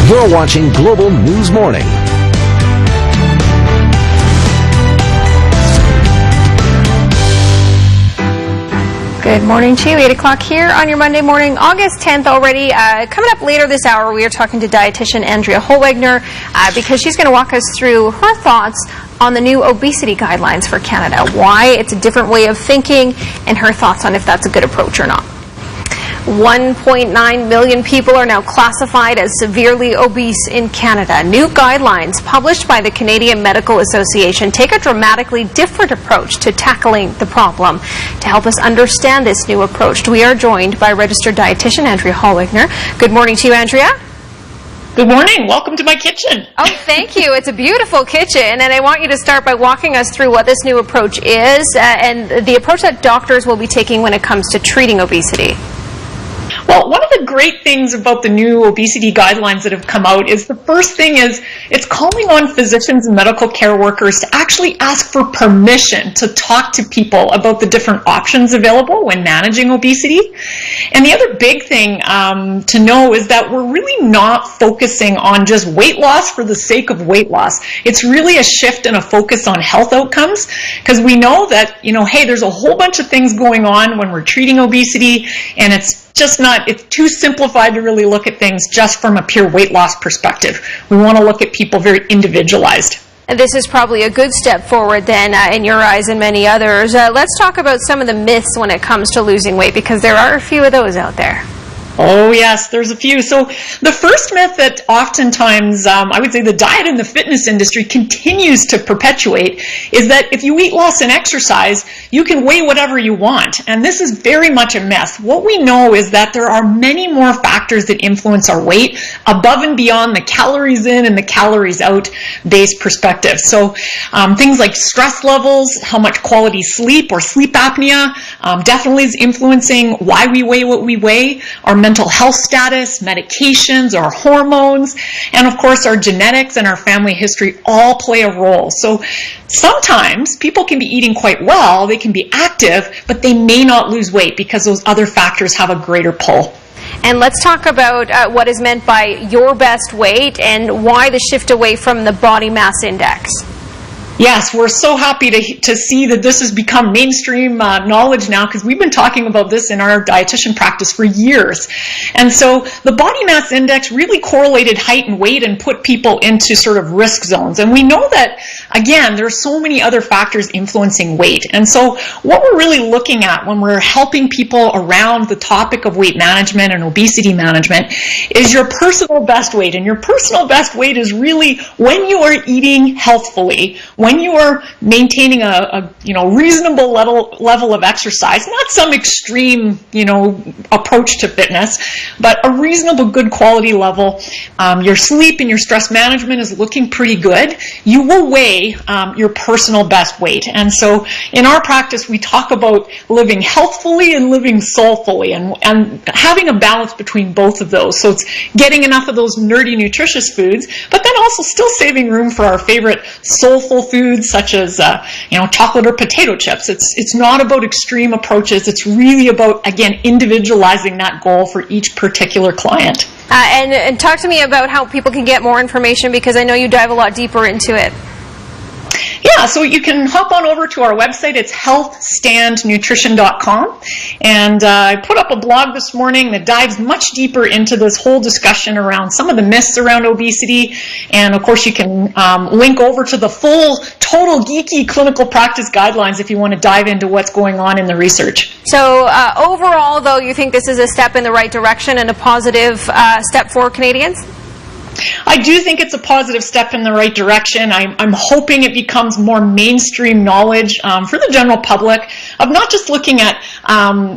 You're watching Global News Morning. Good morning to you. 8 o'clock here on your Monday morning, August 10th already. Coming up later this hour, we are talking to dietitian Andrea Holwegner because she's going to walk us through her thoughts on the new obesity guidelines for Canada, why it's a different way of thinking, and her thoughts on if that's a good approach or not. 1.9 million people are now classified as severely obese in Canada. New guidelines published by the Canadian Medical Association take a dramatically different approach to tackling the problem. To help us understand this new approach, we are joined by registered dietitian Andrea Holwegner. Good morning to you, Andrea. Good morning. Welcome to my kitchen. Oh, thank you. It's a beautiful kitchen, and I want you to start by walking us through what this new approach is and the approach that doctors will be taking when it comes to treating obesity. Well, one of the great things about the new obesity guidelines that have come out is the first thing is it's calling on physicians and medical care workers to actually ask for permission to talk to people about the different options available when managing obesity. And the other big thing to know is that we're really not focusing on just weight loss for the sake of weight loss. It's really a shift and a focus on health outcomes, because we know that, hey, there's a whole bunch of things going on when we're treating obesity, and it's too simplified to really look at things just from a pure weight loss perspective. We want to look at people very individualized. And this is probably a good step forward then in your eyes and many others. Let's talk about some of the myths when it comes to losing weight, because there are a few of those out there. Oh yes, there's a few. So the first myth that oftentimes I would say the diet and the fitness industry continues to perpetuate is that if you eat less and exercise, you can weigh whatever you want. And this is very much a myth. What we know is that there are many more factors that influence our weight above and beyond the calories in and the calories out based perspective. So things like stress levels, how much quality sleep or sleep apnea definitely is influencing why we weigh what we weigh. Our mental health status, medications, our hormones, and of course our genetics and our family history all play a role. So sometimes people can be eating quite well, they can be active, but they may not lose weight because those other factors have a greater pull. And let's talk about what is meant by your best weight and why the shift away from the body mass index. Yes, we're so happy to see that this has become mainstream knowledge now, because we've been talking about this in our dietitian practice for years. And so the body mass index really correlated height and weight and put people into sort of risk zones. And we know that, again, there are so many other factors influencing weight. And so what we're really looking at when we're helping people around the topic of weight management and obesity management is your personal best weight. And your personal best weight is really when you are eating healthfully, when you are maintaining a reasonable level of exercise, not some extreme approach to fitness, but a reasonable good quality level. Your sleep and your stress management is looking pretty good. You will weigh your personal best weight. And so in our practice, we talk about living healthfully and living soulfully, and having a balance between both of those. So it's getting enough of those nerdy, nutritious foods, but then also still saving room for our favorite soulful foods such as chocolate or potato chips. It's not about extreme approaches. It's really about, again, individualizing that goal for each particular client. And talk to me about how people can get more information, because I know you dive a lot deeper into it. Yeah, so you can hop on over to our website. It's healthstandnutrition.com. And I put up a blog this morning that dives much deeper into this whole discussion around some of the myths around obesity. And of course, you can link over to the full, total geeky clinical practice guidelines if you want to dive into what's going on in the research. So overall, though, you think this is a step in the right direction and a positive step for Canadians? I do think it's a positive step in the right direction. I'm hoping it becomes more mainstream knowledge for the general public of not just looking at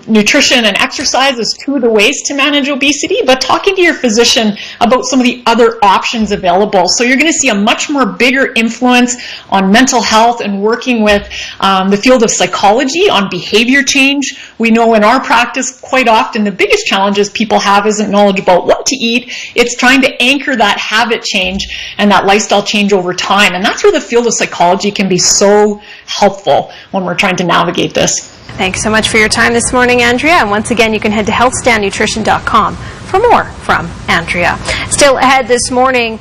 nutrition and exercise as two of the ways to manage obesity, but talking to your physician about some of the other options available. So you're going to see a much more bigger influence on mental health and working with the field of psychology on behavior change. We know in our practice quite often the biggest challenges people have isn't knowledge about what to eat. It's trying to anchor that habit change and that lifestyle change over time. And that's where the field of psychology can be so helpful when we're trying to navigate this. Thanks so much for your time this morning, Andrea. And once again, you can head to healthstandnutrition.com for more from Andrea. Still ahead this morning,